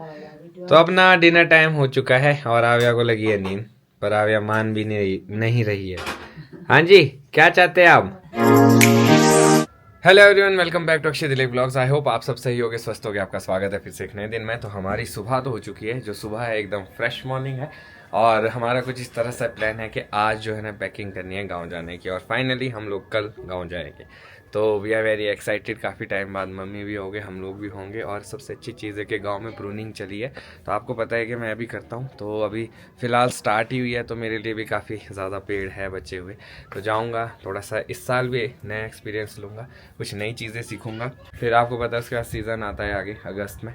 तो अपना dinner time हो चुका है और आव्या को लगी है नींद, पर आव्या मान भी नहीं रही है। हाँ जी, क्या चाहते हैं आप? Hello everyone, welcome back to Akshay Dilip blogs. I hope आप सब सही होगे, स्वस्थ होगे। आपका स्वागत है फिर से एक नए दिन में। तो हमारी सुबह तो हो चुकी है, जो सुबह है एकदम फ्रेश मॉर्निंग है और हमारा कुछ इस तरह से प्लान है कि आज जो है ना पैकिंग करनी है गांव जाने की, और फाइनली हम लोग कल गांव जाएंगे। तो वी आर वेरी एक्साइटेड। काफ़ी टाइम बाद मम्मी भी होंगे, हम लोग भी होंगे, और सबसे अच्छी चीज़ है कि गांव में प्रूनिंग चली है। तो आपको पता है कि मैं अभी करता हूँ, तो अभी फ़िलहाल स्टार्ट ही हुई है, तो मेरे लिए भी काफ़ी ज़्यादा पेड़ है बचे हुए। तो जाऊँगा, थोड़ा सा इस साल भी नया एक्सपीरियंस लूँगा, कुछ नई चीज़ें सीखूँगा। फिर आपको पता है उसके बाद सीज़न आता है आगे अगस्त में,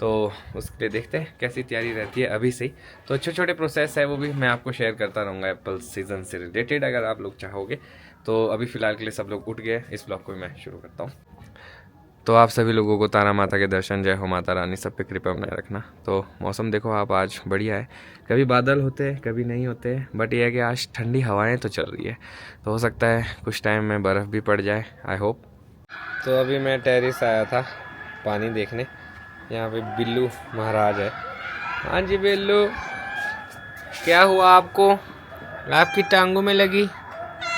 तो उसके लिए देखते हैं कैसी तैयारी रहती है अभी से ही। तो छोटे छोटे प्रोसेस है, वो भी मैं आपको शेयर करता रहूँगा एप्पल सीज़न से रिलेटेड, अगर आप लोग चाहोगे। तो अभी फ़िलहाल के लिए सब लोग उठ गए, इस ब्लॉग को मैं शुरू करता हूँ। तो आप सभी लोगों को तारा माता के दर्शन, जय हो माता रानी, सब पे कृपा बनाए रखना। तो मौसम देखो आप, आज बढ़िया है। कभी बादल होते हैं, कभी नहीं होते हैं, बट ये है कि आज ठंडी हवाएं तो चल रही है, तो हो सकता है कुछ टाइम में बर्फ़ भी पड़ जाए, आई होप। तो अभी मैं टेरिस आया था पानी देखने। यहाँ पे बिल्लू महाराज है। हाँ जी बिल्लू, क्या हुआ आपको? आपकी टांगों में लगी?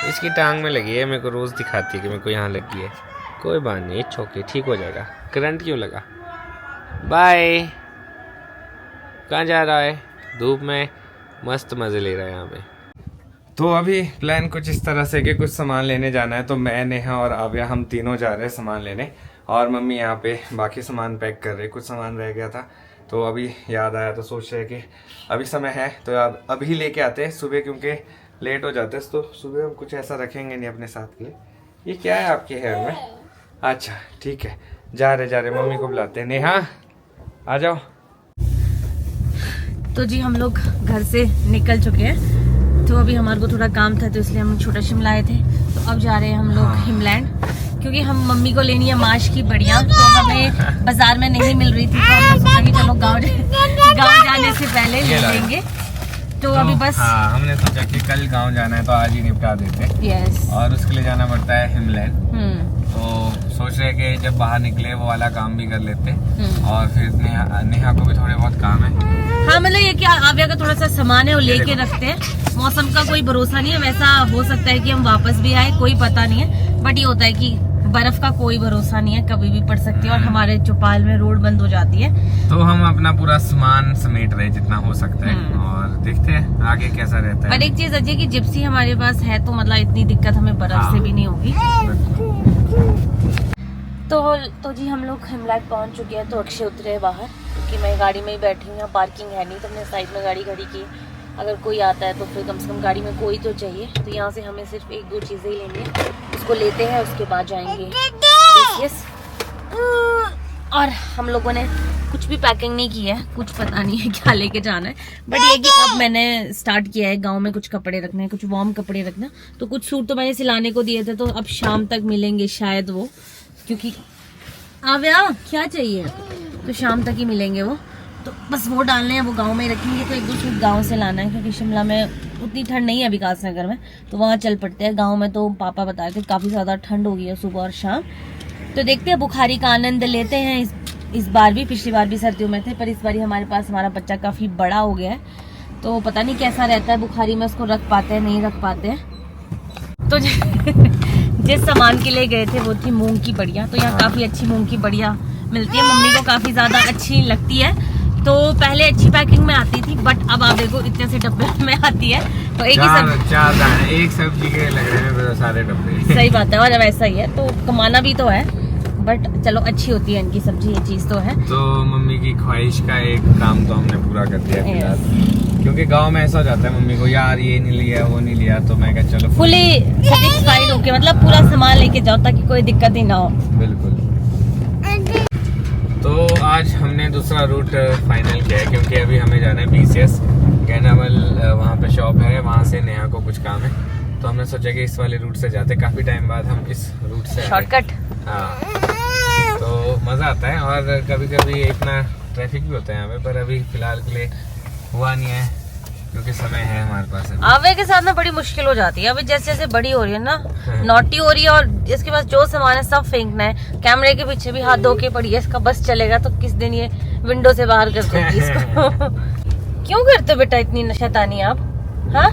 इसकी टांग में लगी है, मेरे को रोज़ दिखाती है कि मेरे को यहाँ लगी है। कोई बात नहीं, इट्स ओके, ठीक हो जाएगा। करंट क्यों लगा? बाय। कहाँ जा रहा है? धूप में मस्त मज़े ले रहा है यहाँ पे। तो अभी प्लान कुछ इस तरह से कि कुछ सामान लेने जाना है, तो मैं, नेहा और आव्या हम तीनों जा रहे हैं सामान लेने, और मम्मी यहाँ पे बाकी सामान पैक कर रहे। कुछ सामान रह गया था, तो अभी याद आया तो सोच रहे कि अभी समय है तो अभी लेके आते हैं सुबह, क्योंकि लेट हो जाते हैं। तो सुबह हम कुछ ऐसा रखेंगे नहीं अपने साथ के लिए। ये क्या है आपके हेयर में? अच्छा ठीक है, जा रहे मम्मी को बुलाते हैं। नेहा आ जाओ। तो जी हम लोग घर से निकल चुके हैं, तो अभी हमारे को थोड़ा काम था, तो इसलिए हम छोटा शिमला आए थे। तो अब जा रहे हैं हम लोग हिमलैंड, क्योंकि हम मम्मी को लेनी है माश की बढ़िया, तो हमें बाजार में नहीं मिल रही थी, तो हमने सोचा कि चलो गाँव जाने से पहले ले लेंगे। तो अभी बस हमने सोचा कि कल गांव जाना है तो आज ही निपटा देते हैं। यस। और उसके लिए जाना पड़ता है हिमलैंड। तो सोच रहे कि जब बाहर निकले वो वाला काम भी कर लेते, और फिर नेहा को भी थोड़े बहुत काम है। हाँ, मतलब ये क्या आव्या का थोड़ा सा सामान है वो लेके रखते हैं। मौसम का कोई भरोसा नहीं है, वैसा हो सकता है कि हम वापस भी आए, कोई पता नहीं है। बट ये होता है कि बर्फ का कोई भरोसा नहीं है, कभी भी पड़ सकती है, और हमारे चौपाल में रोड बंद हो जाती है। तो हम अपना पूरा सामान समेट रहे जितना हो सकता है, और देखते हैं आगे कैसा रहता है। पर एक चीज अच्छी है कि जिप्सी हमारे पास है, तो मतलब इतनी दिक्कत हमें बर्फ से भी नहीं होगी। तो जी हम लोग हिमलैंड पहुंच चुके हैं। तो अक्षय उतरे हैं बाहर, क्योंकि मैं गाड़ी में ही बैठी हूँ, यहाँ पार्किंग है नहीं, तो हमने साइड में गाड़ी खड़ी की। अगर कोई आता है तो फिर कम से कम गाड़ी में कोई तो चाहिए। तो यहाँ से हमें सिर्फ एक दो चीज़ें ही लेनी है, उसको लेते हैं, उसके बाद जाएंगे। यस। और हम लोगों ने कुछ भी पैकिंग नहीं की है, कुछ पता नहीं है क्या लेके जाना है, बट ये कि अब मैंने स्टार्ट किया है गांव में कुछ कपड़े रखने, कुछ वार्म कपड़े रखना। तो कुछ सूट तो मैंने सिलाने को दिए थे, तो अब शाम तक मिलेंगे शायद वो, क्योंकि आव्या क्या चाहिए, तो शाम तक ही मिलेंगे वो। तो बस वो डालने हैं, वो गांव में ही रखेंगे। तो एक दो सूट गांव से लाना है, क्योंकि शिमला में उतनी ठंड नहीं है विकास नगर में, तो वहाँ चल पड़ते हैं। गांव में तो पापा बताए थे काफ़ी ज़्यादा ठंड हो गई है सुबह और शाम। तो देखते हैं, बुखारी का आनंद लेते हैं। इस बार भी, पिछली बार भी सर्दियों में थे, पर इस बार हमारे पास हमारा बच्चा काफ़ी बड़ा हो गया है, तो पता नहीं कैसा रहता है बुखारी में, उसको रख पाते हैं नहीं रख पाते हैं। तो जिस सामान के लिए गए थे वो थी मूंग की बढ़िया। तो यहाँ काफ़ी अच्छी मूंग की बढ़िया मिलती है, मम्मी को काफ़ी ज़्यादा अच्छी लगती है। तो पहले अच्छी पैकिंग में आती थी, बट अब आप देखो इतने से डब्बे में आती है। तो एक ही एक सब्जी के लग रहे हैं सारे डब्बे। सही बात है, और वैसा ही है, तो कमाना भी तो है, बट चलो अच्छी होती है इनकी सब्जी, ये चीज़ तो है। तो मम्मी की ख्वाहिश का एक काम तो हमने पूरा कर दिया फिलहाल, क्योंकि गांव में ऐसा हो जाता है मम्मी को, यार ये नहीं लिया वो नहीं लिया, तो मैं कहा चलो फुली सेटिस्फाइड होके, मतलब पूरा सामान लेके जाओ ताकि कोई दिक्कत ही ना हो। बिल्कुल। तो आज हमने दूसरा रूट फाइनल किया है, क्योंकि अभी हमें जाना है BCS कैनावल, वहाँ पे शॉप है, वहाँ से नेहा को कुछ काम है। तो हमने सोचा कि इस वाले रूट से जाते, काफ़ी टाइम बाद हम इस रूट से शॉर्टकट। हाँ, तो मज़ा आता है, और कभी कभी इतना ट्रैफिक भी होता है यहाँ पे, पर अभी फ़िलहाल के लिए हुआ नहीं है। क्योंकि समय है हमारे पास अभी। आवे के साथ ना बड़ी मुश्किल हो जाती है। अभी जैसे जैसे बड़ी हो रही है ना, नोटी हो रही है, और इसके पास जो सामान है सब फेंकना है। कैमरे के पीछे भी हाथ धो के पड़ी है, इसका बस चलेगा तो किस दिन ये विंडो से बाहर कर देगी इसको। क्यों करते हो बेटा इतनी शैतानी आप? हाँ,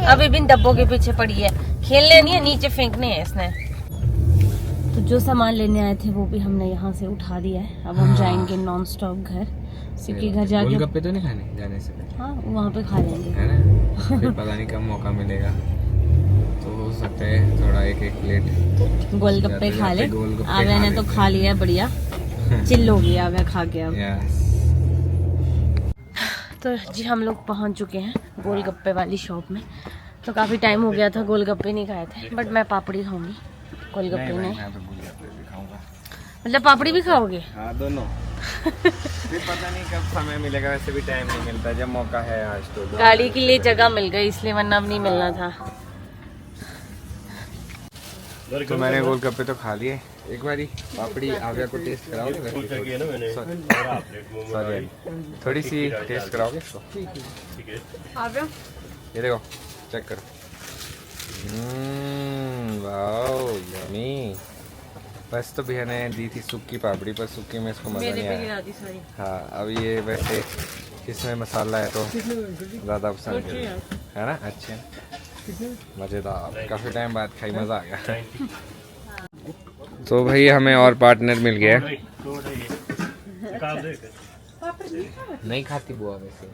अभी भी डब्बों के पीछे पड़ी है, खेलने नहीं है, नीचे फेंकने हैं इसने। तो जो सामान लेने आए थे वो भी हमने यहाँ से उठा दिया है। अब हम जाएंगे नॉन स्टॉप घर, क्योंकि घर जाके गोलगप्पे तो नहीं खाने जाने से पहले, हाँ वहाँ पे खा लेंगे, है ना? फिर पता नहीं कब मौका मिलेगा, तो हो सकता है थोड़ा एक प्लेट गोलगप्पे खा ले। गोलगप्पे आव्या ने तो खा लिया, बढ़िया चिल्ल हो गया आव्या खा के। अब तो जी हम लोग पहुँच चुके हैं गोलगप्पे वाली शॉप में। तो काफ़ी टाइम हो गया था गोलगप्पे नहीं खाए थे, बट मैं पापड़ी खाऊंगी, गोलगप्पे नहीं। मतलब पापड़ी भी खाओगे? हाँ दोनों। फिर पता नहीं कब समय मिलेगा, वैसे भी टाइम नहीं मिलता, जब मौका है आज तो। गाड़ी के लिए जगह मिल गई इसलिए, वरना अब नहीं मिलना था। तो मैंने गोलगप्पे तो खा लिए, एक बारी पापड़ी आव्या को टेस्ट कराओगे? सॉरी, थोड़ी सी टेस्ट कराओगे इसको? आव्या ये देखो, चेक करो। Wow yummy. बस तो भैया ने दी थी सूखी पापड़ी, पर सूखी में इसको मज़ा नहीं आया। हाँ, अब ये वैसे इसमें मसाला है तो ज़्यादा पसंद है ना। अच्छे, मज़ेदार, काफ़ी टाइम बाद खाई, मज़ा आ गया। तो भाई हमें और पार्टनर मिल गया। नहीं खाती बुआ वैसे,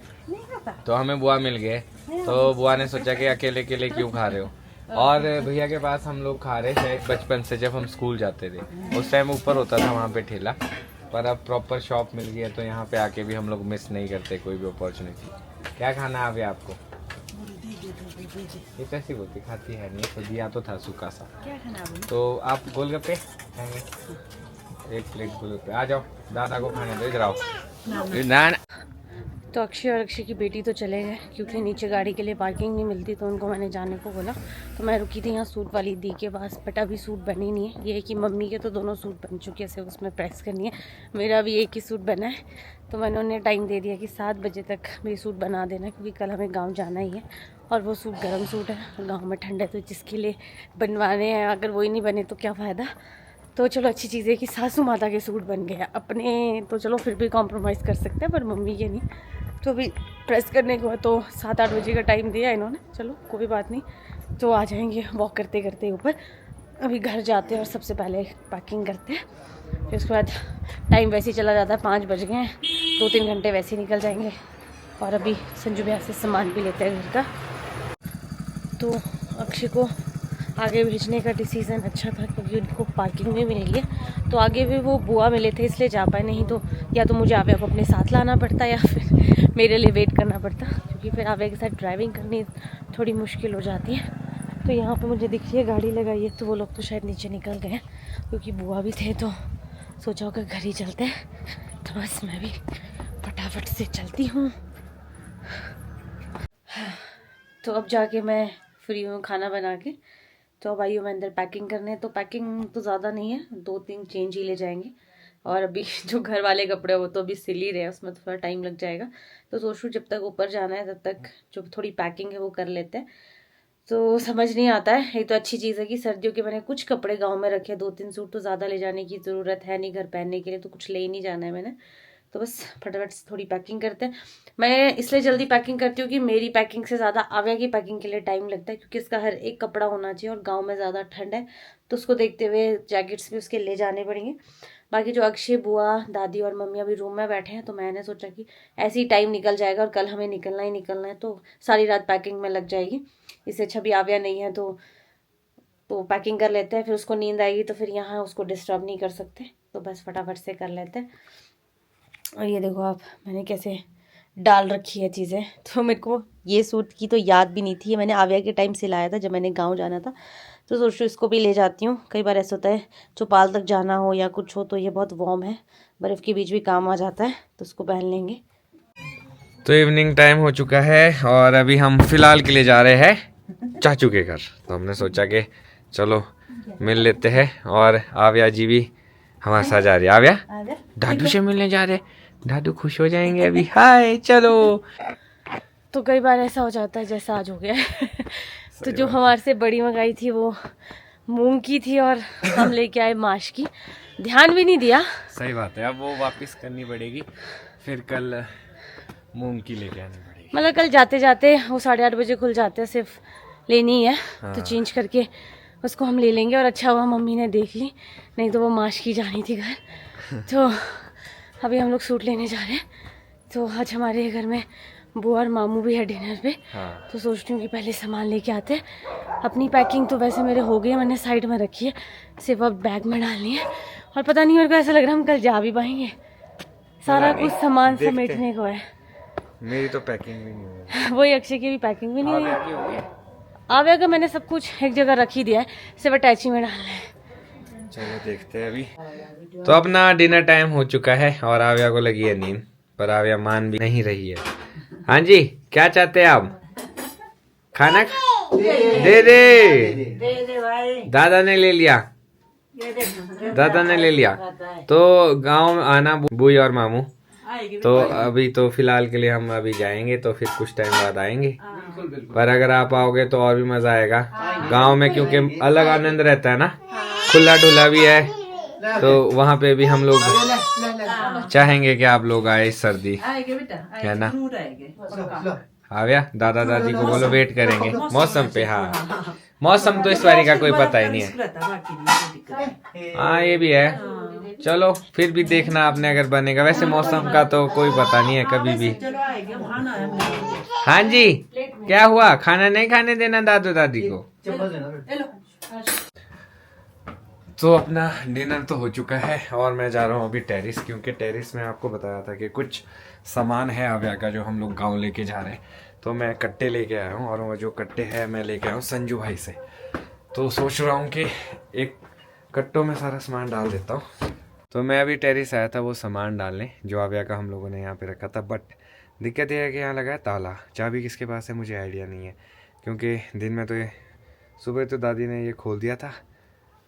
तो हमें बुआ मिल गए। तो बुआ ने सोचा कि अकेले अकेले क्यों खा रहे हो, और भैया के पास हम लोग खा रहे थे बचपन से, जब हम स्कूल जाते थे उस टाइम ऊपर होता था वहाँ पे ठेला, पर अब प्रॉपर शॉप मिल गई है, तो यहाँ पे आके भी हम लोग मिस नहीं करते कोई भी अपॉर्चुनिटी। क्या खाना है अभी आपको? ये कैसी बोलती, खाती है नहीं, तो दिया तो था सूखा सा। क्या खाना है? तो आप गोलगप्पे खाएंगे? एक प्लेट गोलगप्पे, आ जाओ, दादा को खाने दो, इधर आओ ना। तो अक्षय और अक्षय की बेटी तो चले गए, क्योंकि नीचे गाड़ी के लिए पार्किंग नहीं मिलती, तो उनको मैंने जाने को बोला। तो मैं रुकी थी यहाँ सूट वाली दी के पास, बट अभी सूट बनी नहीं है। ये है कि मम्मी के तो दोनों सूट बन चुके हैं, सिर्फ उसमें प्रेस करनी है। मेरा भी एक ही सूट बना है, तो मैंने उन्हें टाइम दे दिया कि 7 बजे तक मेरी सूट बना देना, क्योंकि कल हमें गाँव जाना ही है। और वो सूट गर्म सूट है, गाँव में ठंड है, तो जिसके लिए बनवाने हैं, अगर वही नहीं बने तो क्या फ़ायदा। तो चलो अच्छी चीज़ है कि सासू माता के सूट बन गए। अपने तो चलो फिर भी कॉम्प्रोमाइज़ कर सकते हैं, पर मम्मी के नहीं। तो अभी प्रेस करने को है, तो 7-8 बजे का टाइम दिया इन्होंने, चलो कोई बात नहीं, तो आ जाएंगे वॉक करते करते ऊपर। अभी घर जाते हैं और सबसे पहले पैकिंग करते हैं, फिर उसके बाद टाइम वैसे ही चला जाता है, 5 बज गए हैं, 2-3 घंटे वैसे ही निकल जाएंगे। और अभी संजू भैया से सामान भी लेते हैं घर का। तो अक्षय को आगे भेजने का डिसीज़न अच्छा था, क्योंकि उनको पार्किंग में मिल गई है। तो आगे भी वो बुआ मिले थे इसलिए जा पाए, नहीं तो या तो मुझे आव्या को अपने साथ लाना पड़ता या फिर मेरे लिए वेट करना पड़ता, क्योंकि फिर आव्या के साथ ड्राइविंग करनी थोड़ी मुश्किल हो जाती है। तो यहाँ पे मुझे दिख रही है गाड़ी लगाई है, तो वो लोग तो शायद नीचे निकल गए हैं, क्योंकि बुआ भी थे, तो सोचा होगा घर ही चलते हैं। तो बस मैं भी फटाफट से चलती हूँ। तो अब जाके मैं फ्री हूँ खाना बना के, तो अब आई हूँ मैं अंदर पैकिंग करने। तो पैकिंग तो ज़्यादा नहीं है, 2-3 चेंज ही ले जाएंगे, और अभी जो घर वाले कपड़े वो तो अभी सिल ही रहे हैं, उसमें तो थोड़ा टाइम लग जाएगा। तो सोच रही हूँ जब तक ऊपर जाना है तब तक जो थोड़ी पैकिंग है वो कर लेते हैं। तो समझ नहीं आता है। एक तो अच्छी चीज़ है कि सर्दियों के मैंने कुछ कपड़े गाँव में रखे, 2-3 सूट, तो ज़्यादा ले जाने की ज़रूरत है नहीं घर पहनने के लिए, तो कुछ ले ही नहीं जाना है मैंने। तो बस फटाफट से थोड़ी पैकिंग करते हैं। मैं इसलिए जल्दी पैकिंग करती हूँ कि मेरी पैकिंग से ज़्यादा आव्या की पैकिंग के लिए टाइम लगता है, क्योंकि इसका हर एक कपड़ा होना चाहिए, और गांव में ज़्यादा ठंड है, तो उसको देखते हुए जैकेट्स भी उसके ले जाने पड़ेंगे। बाकी जो अक्षय, बुआ, दादी और मम्मी अभी रूम में बैठे हैं, तो मैंने सोचा कि ऐसे ही टाइम निकल जाएगा, और कल हमें निकलना ही निकलना है, तो सारी रात पैकिंग में लग जाएगी। इससे अच्छा भी आव्या नहीं है तो पैकिंग कर लेते हैं, फिर उसको नींद आएगी तो फिर यहाँ उसको डिस्टर्ब नहीं कर सकते, तो बस फटाफट से कर लेते हैं। और ये देखो आप, मैंने कैसे डाल रखी है चीज़ें। तो मेरे को ये सूट की तो याद भी नहीं थी, मैंने आव्या के टाइम से लाया था जब मैंने गांव जाना था, तो सोच रही हूँ इसको भी ले जाती हूँ। कई बार ऐसा होता है चौपाल तक जाना हो या कुछ हो, तो ये बहुत वार्म है, बर्फ़ के बीच भी काम आ जाता है, तो उसको पहन लेंगे। तो इवनिंग टाइम हो चुका है, और अभी हम फिलहाल के लिए जा रहे हैं चाचू के घर। तो हमने सोचा कि चलो मिल लेते हैं, और आव्या जी भी हमारे साथ जा रही है। आव्या दादू से मिलने जा रहे, दादू खुश हो जाएंगे अभी। हाय चलो। तो कई बार ऐसा हो जाता है जैसा आज हो गया है। तो जो हमारे से बड़ी मंगाई थी वो मूंग की थी और हम लेके आए माश की, ध्यान भी नहीं दिया। सही बात है, अब वो वापस करनी पड़ेगी, फिर कल मूंग की लेके आनी पड़ेगी। मतलब कल जाते जाते वो 8:30 बजे खुल जाते हैं, सिर्फ लेनी है। हाँ। तो चेंज करके उसको हम ले लेंगे। और अच्छा हुआ मम्मी ने देख ली, नहीं तो वो माश की जानी थी घर। तो अभी हम लोग सूट लेने जा रहे हैं। तो आज हमारे घर में बुआ और मामू भी है डिनर पे। हाँ। तो सोचती हूँ कि पहले सामान लेके आते हैं। अपनी पैकिंग तो वैसे मेरे हो गई है, मैंने साइड में रखी है, सिर्फ अब बैग में डालनी है। और पता नहीं, मेरे को ऐसा लग रहा है हम कल जा भी पाएंगे। सारा कुछ सामान समेटने को है। मेरी तो पैकिंग भी नहीं हुई। वही अक्षय की भी पैकिंग भी नहीं हुई। आव्या का मैंने सब कुछ एक जगह रख ही दिया है, सिर्फ अटैची में डालना है। चलो देखते हैं अभी। तो अपना डिनर टाइम हो चुका है और आव्या को लगी है नींद, पर आव्या मान भी नहीं रही है। हाँ जी, क्या चाहते हैं आप? खाना दे दे भाई। दादा ने ले लिया, दादा ने ले लिया। तो गांव आना बुई और मामू। तो अभी तो फिलहाल के लिए हम अभी जाएंगे, तो फिर कुछ टाइम बाद आएंगे। पर अगर आप आओगे तो और भी मजा आएगा गांव में, क्योंकि अलग आनंद रहता है ना, खुला डुला भी है। तो वहाँ पे भी हम लोग चाहेंगे कि आप लोग आए इस सर्दी, है ना? आव्या, दादा दादी को बोलो वेट करेंगे मौसम पे। हाँ, मौसम तो इस बारी का कोई पता ही नहीं है। हाँ ये भी है। चलो फिर भी देखना आपने अगर बनेगा। वैसे मौसम का तो कोई पता नहीं है कभी भी। हाँ जी, क्या हुआ? खाना नहीं खाने देना दादू दादी को? तो अपना डिनर तो हो चुका है और मैं जा रहा हूँ अभी टेरिस, क्योंकि टेरिस में आपको बताया था कि कुछ सामान है आव्या का जो हम लोग गांव लेके जा रहे हैं। तो मैं कट्टे लेके आया हूँ और वो जो कट्टे हैं मैं लेके आया हूँ संजू भाई से। तो सोच रहा हूँ कि एक कट्टों में सारा सामान डाल देता हूँ। तो मैं अभी टेरिस आया था वो सामान डालने जो आव्या का हम लोगों ने यहाँ पे रखा था। बट दिक्कत यह है कि यहाँ लगा है ताला। चाबी किसके पास है मुझे आइडिया नहीं है, क्योंकि दिन में तो ये सुबह तो दादी ने ये खोल दिया था।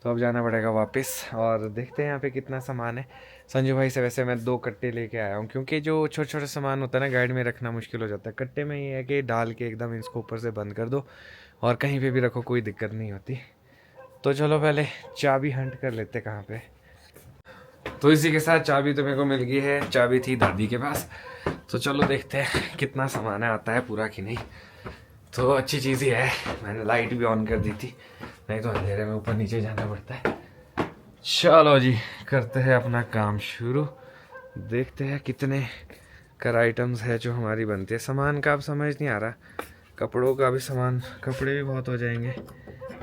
तो अब जाना पड़ेगा वापस और देखते हैं यहाँ पे कितना सामान है। संजू भाई से वैसे मैं 2 कट्टे लेके आया हूँ, क्योंकि जो छोटे छोटे सामान होता है ना गाड़ी में रखना मुश्किल हो जाता है। कट्टे में ये है कि डाल के एकदम इसको ऊपर से बंद कर दो और कहीं पे भी रखो, कोई दिक्कत नहीं होती। तो चलो पहले चाबी हंट कर लेते कहाँ पे। तो इसी के साथ चाबी तो मेरे को मिल गई है, चाबी थी दादी के पास। तो चलो देखते हैं कितना सामान है, आता है पूरा कि नहीं। तो अच्छी चीज़ ही है, मैंने लाइट भी ऑन कर दी थी, नहीं तो अंधेरे में ऊपर नीचे जाना पड़ता है। चलो जी, करते हैं अपना काम शुरू। देखते हैं कितने कर आइटम्स है जो हमारी बनती है। सामान का अब समझ नहीं आ रहा, कपड़ों का भी सामान, कपड़े भी बहुत हो जाएंगे।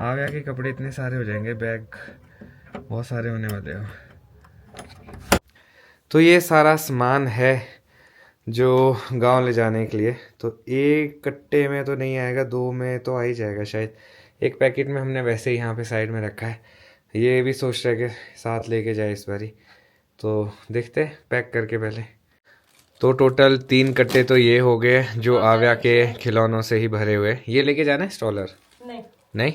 आव्या के कपड़े इतने सारे हो जाएंगे, बैग बहुत सारे होने वाले हो। तो ये सारा सामान है जो गांव ले जाने के लिए। तो एक कट्टे में तो नहीं आएगा, 2 में तो आ ही जाएगा शायद। एक पैकेट में हमने वैसे ही यहाँ पे साइड में रखा है, ये भी सोच रहे कि साथ लेके जाए इस बारी। तो देखते हैं पैक करके पहले। तो टोटल 3 कट्टे तो ये हो गए जो आव्या के खिलौनों से ही भरे हुए। ये लेके जाना है स्टॉलर? नहीं,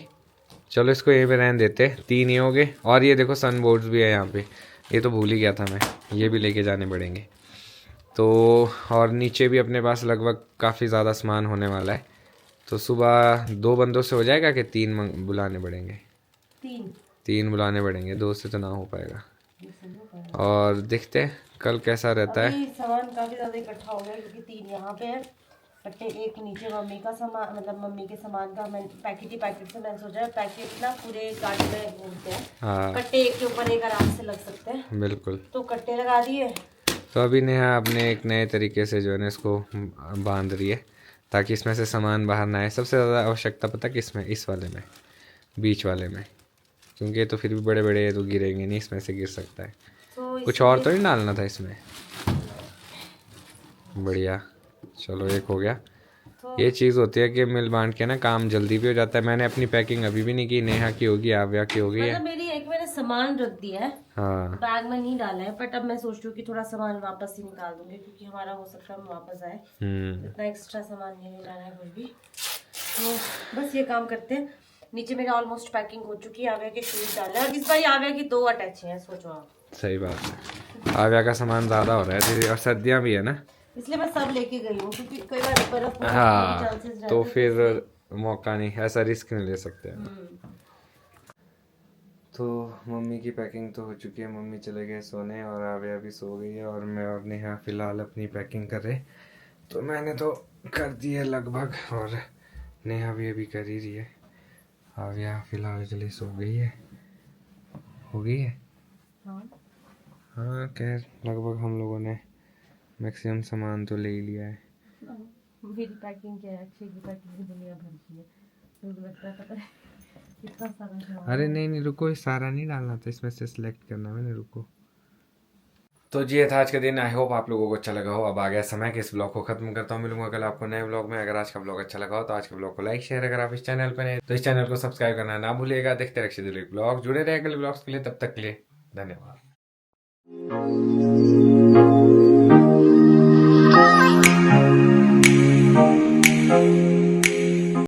चलो इसको यहीं पे रहने देते। 3 ये हो गए और ये देखो सन बोर्ड्स भी है यहाँ पे, ये तो भूल ही गया था मैं, ये भी लेके जाने पड़ेंगे। तो और नीचे भी अपने पास लगभग काफ़ी ज़्यादा सामान होने वाला है। तो सुबह 2 बंदों से हो जाएगा कि 3 बुलाने पड़ेंगे? 3 बुलाने पड़ेंगे, 2 से तो ना हो पाएगा। और देखते हैं कल कैसा रहता है। सामान काफी ज्यादा इकट्ठा हो गया क्योंकि 3 यहाँ पे है कट्टे, एक नीचे मम्मी का सामान, मतलब मम्मी के सामान का। मैं पैकेट ही पैकेट से मैंने सोचा पैकेट ना पूरे गाड़ी में घूमते हैं। हाँ, कट्टे एक के ऊपर एक आराम से लग सकते हैं। बिल्कुल। तो कट्टे लगा दिए। तो अभी नेहा अपने एक नए तरीके से जो है ना इसको बांध रही है ताकि इसमें से सामान बाहर ना आए। सबसे ज़्यादा आवश्यकता पता किस में? इस वाले में, बीच वाले में, क्योंकि ये तो फिर भी बड़े बड़े तो गिरेंगे नहीं, इसमें से गिर सकता है। तो कुछ और तो नहीं डालना था इसमें? बढ़िया, चलो एक हो गया। तो ये चीज़ होती है कि मिल बांट के ना काम जल्दी भी हो जाता है। मैंने अपनी पैकिंग अभी भी नहीं की, नेहा की होगी, आव्या की होगी। मतलब मेरी एक मैंने सामान रख दिया है, हाँ, बैग में नहीं डाला है। बट अब मैं सोच रही हूँ कि थोड़ा सामान वापस ही निकाल दूंगी, क्योंकि हमारा हो सकता है हम वापस आए, इतना एक्स्ट्रा सामान नहीं लाना है कुछ भी। तो बस ये काम करते हैं। नीचे मेरा ऑलमोस्ट पैकिंग हो चुकी है, आव्या के शूज डाले और इस बार आव्या की 2 अटैची हैं, सोचो आप। सही बात है, आव्या का सामान ज़्यादा हो रहा है और सर्दियाँ भी है ना, इसलिए मैं सब लेके गई हूँ क्योंकि कई बार बर्फ होने के हाँ chances रहते तो हैं। फिर मौका नहीं, ऐसा रिस्क नहीं ले सकते हैं। हम्म। तो मम्मी की पैकिंग तो हो चुकी है, मम्मी चले गए सोने और आव्या भी सो गई है और मैं और नेहा फिलहाल अपनी पैकिंग कर रहे। तो मैंने तो कर दी है लगभग और नेहा भी अभी कर ही रही है। आव्या फिलहाल के लिए सो गई है, हो गई है। हाँ खैर लगभग हम लोगों ने मैक्सिमम सामान तो ले ही लिया है। मेरी पैकिंग क्या है, अक्षय की पैकिंग की दुनिया भर की है। मुझे लगता है पता है कितना सारा सामान अरे है। नहीं रुको, ये सारा नहीं डालना था, इसमें से सिलेक्ट करना है मैंने, रुको। तो जी ये था आज का दिन, आई होप आप लोगों को अच्छा लगा हो। अब आ गया समय कि इस ब्लॉग को खत्म करता हूँ, मिलूंगा कल आपको नए ब्लॉग में। अगर आज का ब्लॉग अच्छा लगा हो तो आज के ब्लॉग को लाइक शेयर, अगर आप इस चैनल पर नए तो इस चैनल को सब्सक्राइब करना ना भूलिएगा। देखते रहिए अक्षय दिलीप ब्लॉग, जुड़े रहे अगले ब्लॉग्स के लिए, तब तक के लिए धन्यवाद।